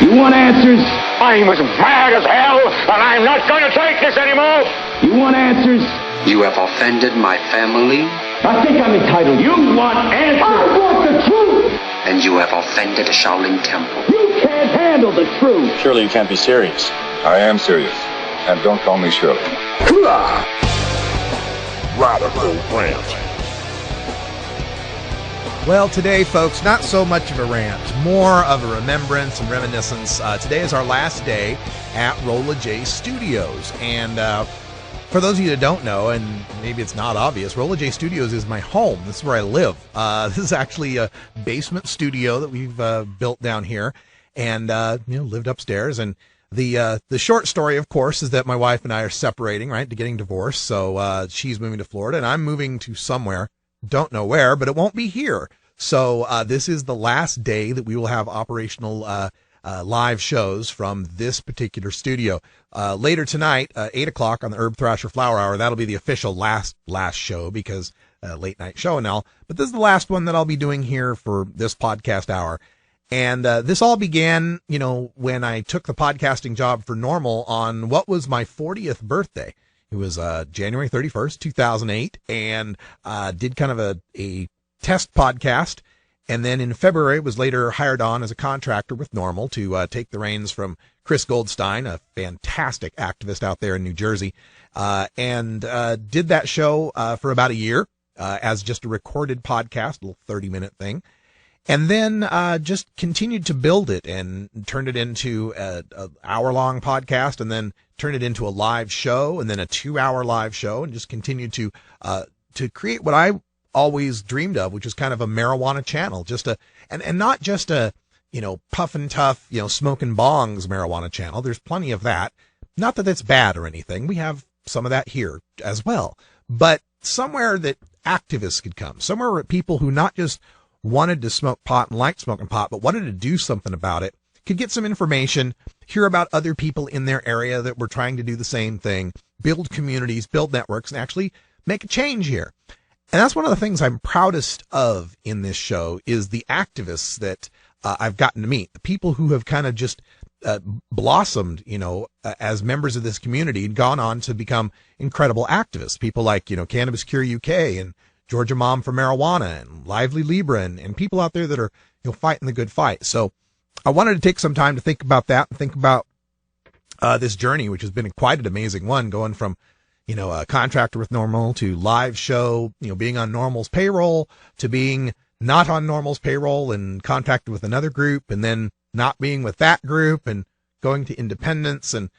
You want answers? I'm as mad as hell, and I'm not going to take this anymore. You want answers? You have offended my family. I think I'm entitled. You want answers? I want the truth. And you have offended the Shaolin Temple. You can't handle the truth. Surely you can't be serious. I am serious. And don't call me Shirley. Radical Rant. Well, today, folks, not so much of a rant, more of a remembrance and reminiscence. Today is our last day at RoLLaJaY Studios. And for those of you that don't know, and maybe it's not obvious, RoLLaJaY Studios is my home. This is where I live. This is actually a basement studio that we've built down here and, lived upstairs. And the short story, of course, is that my wife and I are separating, right, to getting divorced. So she's moving to Florida and I'm moving to somewhere. Don't know where, but it won't be here. So this is the last day that we will have operational live shows from this particular studio. Later tonight, 8 o'clock on the UrbThrasher Flower Hour, that'll be the official last show because late night show and all. But this is the last one that I'll be doing here for this podcast hour. And this all began, when I took the podcasting job for NORML on what was my 40th birthday. It was January 31st, 2008, and did kind of a test podcast. And then in February, was later hired on as a contractor with NORML to take the reins from Chris Goldstein, a fantastic activist out there in New Jersey, and did that show for about a year as just a recorded podcast, a little 30-minute thing. And then just continued to build it and turned it into an hour-long podcast, and then turned it into a live show, and then a 2-hour live show, and just continued to create what I always dreamed of, which is kind of a marijuana channel, and not just a puff and tough smoking bongs marijuana channel. There's plenty of that. Not that it's bad or anything. We have some of that here as well, but somewhere that activists could come, somewhere where people who not just wanted to smoke pot and liked smoking pot, but wanted to do something about it, could get some information, hear about other people in their area that were trying to do the same thing, build communities, build networks, and actually make a change here. And that's one of the things I'm proudest of in this show is the activists that I've gotten to meet, the people who have kind of just blossomed, as members of this community and gone on to become incredible activists. People like, Cannabis Cure UK and Georgia Mom for Marijuana and Lively Libra and people out there that are, fighting the good fight. So I wanted to take some time to think about that and think about this journey, which has been quite an amazing one, going from, a contractor with NORML to live show, being on NORML's payroll to being not on NORML's payroll and contracted with another group and then not being with that group and going to independence. And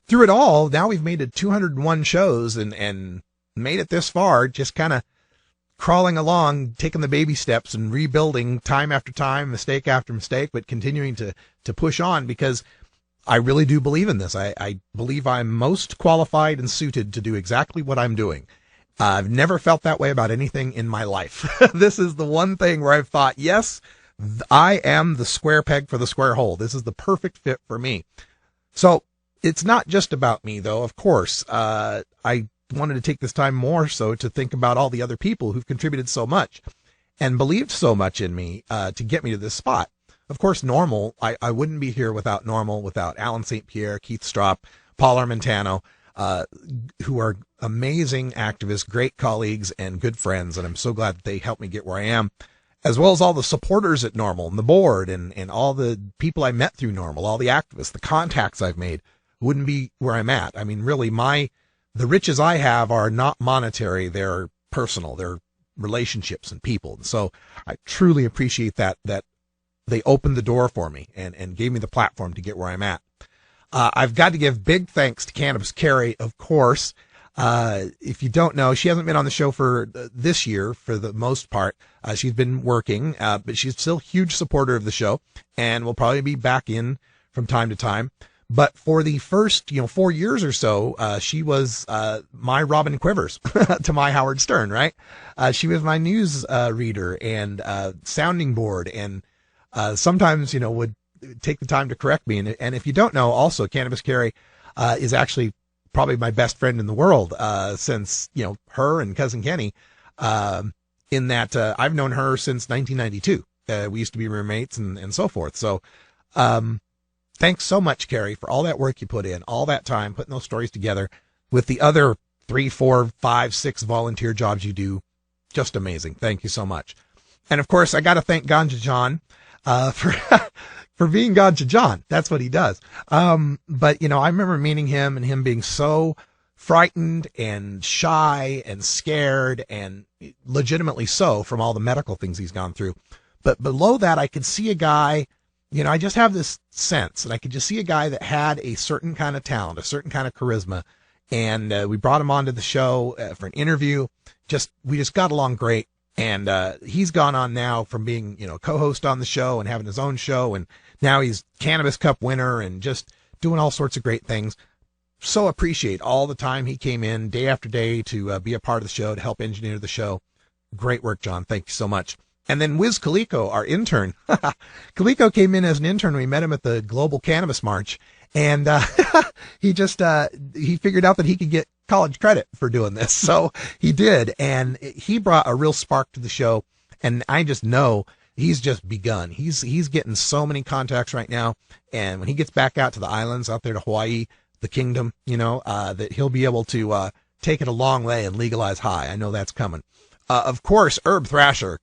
through it all, now we've made it 201 shows and made it this far, just kind of crawling along, taking the baby steps and rebuilding time after time, mistake after mistake, but continuing to push on because I really do believe in this. I believe I'm most qualified and suited to do exactly what I'm doing. I've never felt that way about anything in my life. This is the one thing where I've thought, yes, I am the square peg for the square hole. This is the perfect fit for me. So it's not just about me, though. Of course, I wanted to take this time more so to think about all the other people who've contributed so much and believed so much in me to get me to this spot. Of course, NORML, I wouldn't be here without NORML, without Alan St. Pierre, Keith Stropp, Paul Armentano, who are amazing activists, great colleagues, and good friends. And I'm so glad that they helped me get where I am, as well as all the supporters at NORML and the board and all the people I met through NORML, all the activists, the contacts I've made wouldn't be where I'm at. I mean, really, the riches I have are not monetary. They're personal. They're relationships and people. And so I truly appreciate that they opened the door for me and gave me the platform to get where I'm at. I've got to give big thanks to Cannabis Carrie, of course. If you don't know, she hasn't been on the show for this year for the most part. She's been working, but she's still a huge supporter of the show and will probably be back in from time to time. But for the first, 4 years or so, she was my Robin Quivers to my Howard Stern, right? She was my news reader and sounding board and sometimes, would take the time to correct me. And if you don't know, also Cannabis Carrie is actually probably my best friend in the world since, her and Cousin Kenny, in that I've known her since 1992. We used to be roommates and so forth. So thanks so much, Carrie, for all that work you put in, all that time putting those stories together with the other 3, 4, 5, 6 volunteer jobs you do. Just amazing. Thank you so much. And of course, I got to thank Ganja John for for being Ganja John. That's what he does. But I remember meeting him and him being so frightened and shy and scared, and legitimately so, from all the medical things he's gone through. But below that, I could see a guy, I just have this sense, and I could just see a guy that had a certain kind of talent, a certain kind of charisma. And we brought him onto the show for an interview. We just got along great. And he's gone on now from being, co-host on the show and having his own show. And now he's Cannabis Cup winner and just doing all sorts of great things. So appreciate all the time he came in day after day to be a part of the show, to help engineer the show. Great work, John. Thank you so much. And then Wiz Kaliko, our intern. Kaliko came in as an intern. We met him at the Global Cannabis March. And he figured out that he could get college credit for doing this. So he did. And he brought a real spark to the show. And I just know he's just begun. He's getting so many contacts right now. And when he gets back out to the islands, out there to Hawaii, the kingdom, that he'll be able to take it a long way and legalize high. I know that's coming. Of course, UrbThrasher,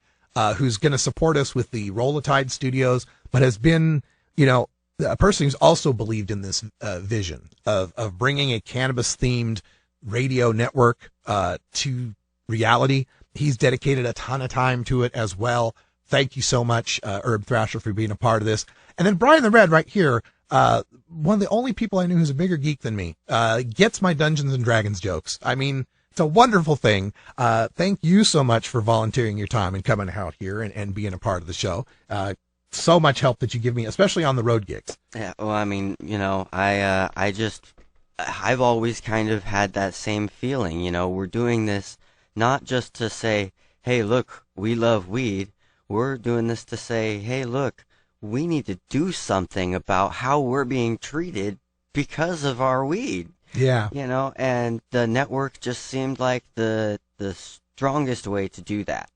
who's going to support us with the RoLLaJaY Studios, but has been, a person who's also believed in this vision of bringing a cannabis-themed radio network to reality. He's dedicated a ton of time to it as well. Thank you so much, UrbThrasher, for being a part of this. And then Brian the Red right here, one of the only people I knew who's a bigger geek than me, gets my Dungeons and Dragons jokes. I mean, it's a wonderful thing. Thank you so much for volunteering your time and coming out here and being a part of the show. So much help that you give me, especially on the road gigs. Yeah, well, I mean, I've always kind of had that same feeling. We're doing this not just to say, hey, look, we love weed. We're doing this to say, hey, look, we need to do something about how we're being treated because of our weed. Yeah. And the network just seemed like the strongest way to do that.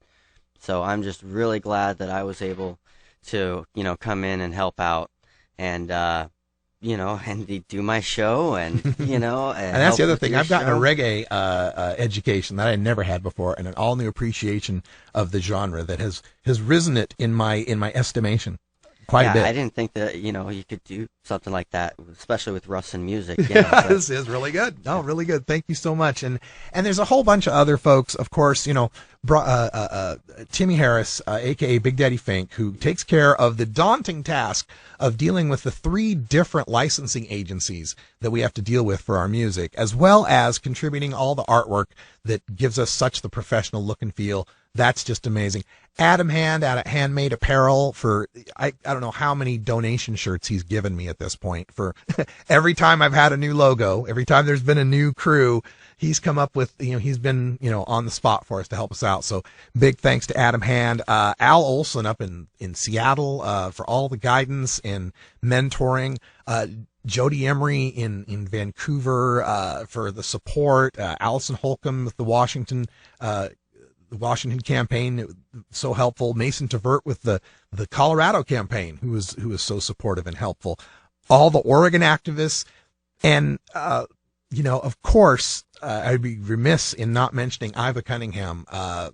So I'm just really glad that I was able to, come in and help out and, and do my show and, and that's the other thing. I've gotten a reggae education that I never had before, and an all new appreciation of the genre that has risen it in my estimation. Quite a bit. I didn't think that, you could do something like that, especially with Russ and music. This is really good. No, really good. Thank you so much. And there's a whole bunch of other folks, of course, Timmy Harris, aka Big Daddy Fink, who takes care of the daunting task of dealing with the 3 different licensing agencies that we have to deal with for our music, as well as contributing all the artwork that gives us such the professional look and feel. That's just amazing. Adam Hand out of Handmade Apparel for, I don't know how many donation shirts he's given me at this point for every time I've had a new logo, every time there's been a new crew, he's come up with, he's been, on the spot for us to help us out. So big thanks to Adam Hand, Al Olson up in Seattle, for all the guidance and mentoring, Jody Emery in Vancouver, for the support, Allison Holcomb with the Washington campaign, so helpful. Mason Tavert with the Colorado campaign, who was so supportive and helpful. All the Oregon activists, and of course, I'd be remiss in not mentioning Iva Cunningham,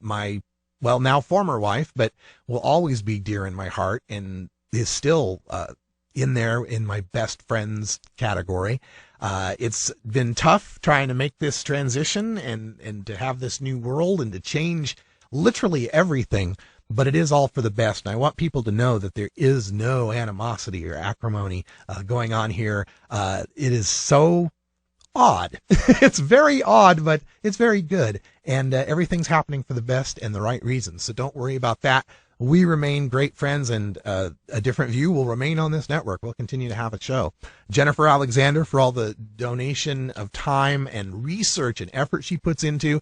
my now former wife, but will always be dear in my heart, and is still in there in my best friends category. It's been tough trying to make this transition and to have this new world and to change literally everything, but it is all for the best. And I want people to know that there is no animosity or acrimony going on here. It is so odd. It's very odd, but it's very good. And everything's happening for the best and the right reasons. So don't worry about that. We remain great friends, and a different view will remain on this network. We'll continue to have a show. Jennifer Alexander for all the donation of time and research and effort she puts into.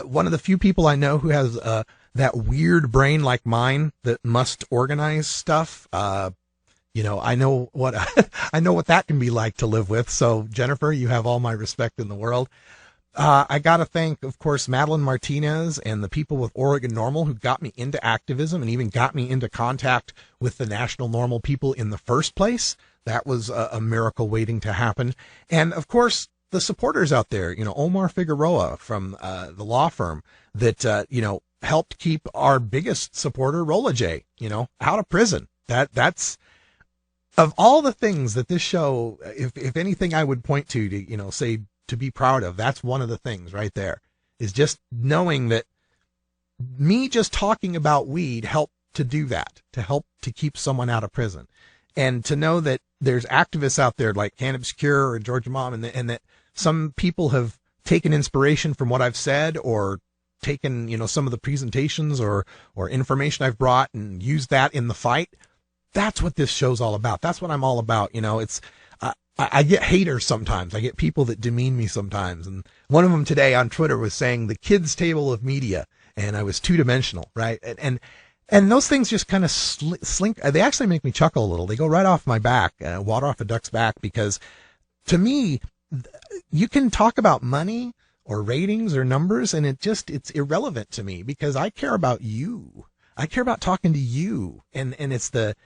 One of the few people I know who has that weird brain like mine that must organize stuff. I know what I know what that can be like to live with. So Jennifer, you have all my respect in the world. I got to thank, of course, Madeline Martinez and the people with Oregon NORML who got me into activism and even got me into contact with the National NORML people in the first place. That was a miracle waiting to happen. And, of course, the supporters out there, Omar Figueroa from the law firm that, helped keep our biggest supporter, RoLLaJaY, out of prison. That's of all the things that this show, if anything I would point to, say, to be proud of, that's one of the things right there, is just knowing that me just talking about weed helped to do that, to help to keep someone out of prison. And to know that there's activists out there like Cannabis Cure or Georgia Mom, and that some people have taken inspiration from what I've said or taken, some of the presentations or information I've brought and used that in the fight. That's what this show's all about. That's what I'm all about. I get haters sometimes. I get people that demean me sometimes. And one of them today on Twitter was saying the kids' table of media, and I was two-dimensional, right? And those things just kind of slink. They actually make me chuckle a little. They go right off my back, water off a duck's back, because to me, you can talk about money or ratings or numbers, and it's irrelevant to me because I care about you. I care about talking to you. And it's the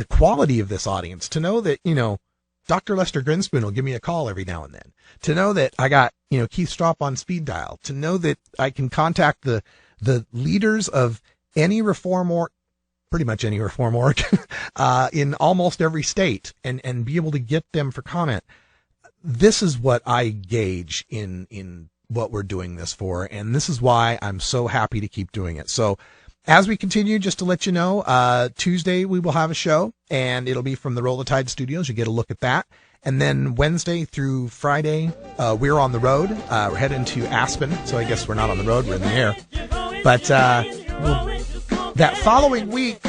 quality of this audience to know that, Dr. Lester Grinspoon will give me a call every now and then, to know that I got, Keith Stroup on speed dial, to know that I can contact the leaders of any reform or pretty much any reform org, in almost every state and be able to get them for comment. This is what I gauge in what we're doing this for. And this is why I'm so happy to keep doing it. So as we continue, just to let you know, Tuesday we will have a show, and it'll be from the RoLLaJaY Studios. You get a look at that. And then Wednesday through Friday, we're on the road. We're heading to Aspen, so I guess we're not on the road, we're in the air. But that following week,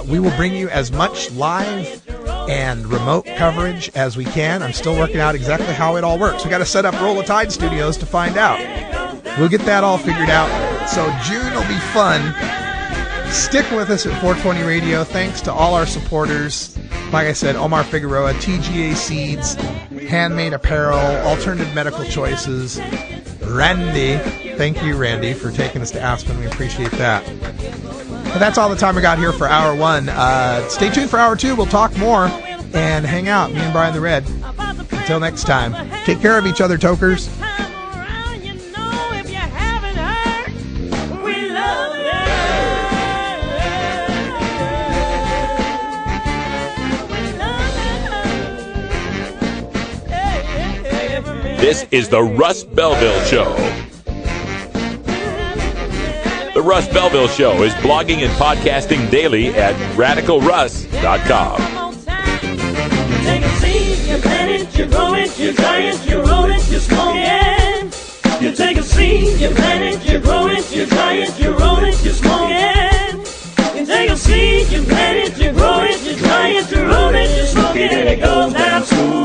we will bring you as much live and remote coverage as we can. I'm still working out exactly how it all works. We got to set up RoLLaJaY Studios to find out. We'll get that all figured out. So June will be fun. Stick with us at 420 Radio. Thanks to all our supporters. Like I said, Omar Figueroa, TGA Seeds, Handmade Apparel, Alternative Medical Choices, Randy. Thank you, Randy, for taking us to Aspen. We appreciate that. But that's all the time we got here for Hour 1. Stay tuned for Hour 2. We'll talk more and hang out, me and Brian the Red. Until next time, take care of each other, tokers. This is the Russ Belville Show. The Russ Belville Show is blogging and podcasting daily at RadicalRuss.com. Take a seed, you plant it, you grow it, you dry it, you roll it, you smoke it. You take a seed, you plant it, you grow it, you dry it, you roll it, you smoke it. You take a seed, you plant it, you grow it, you dry it, you roll it, you smoke it, and it goes down smooth.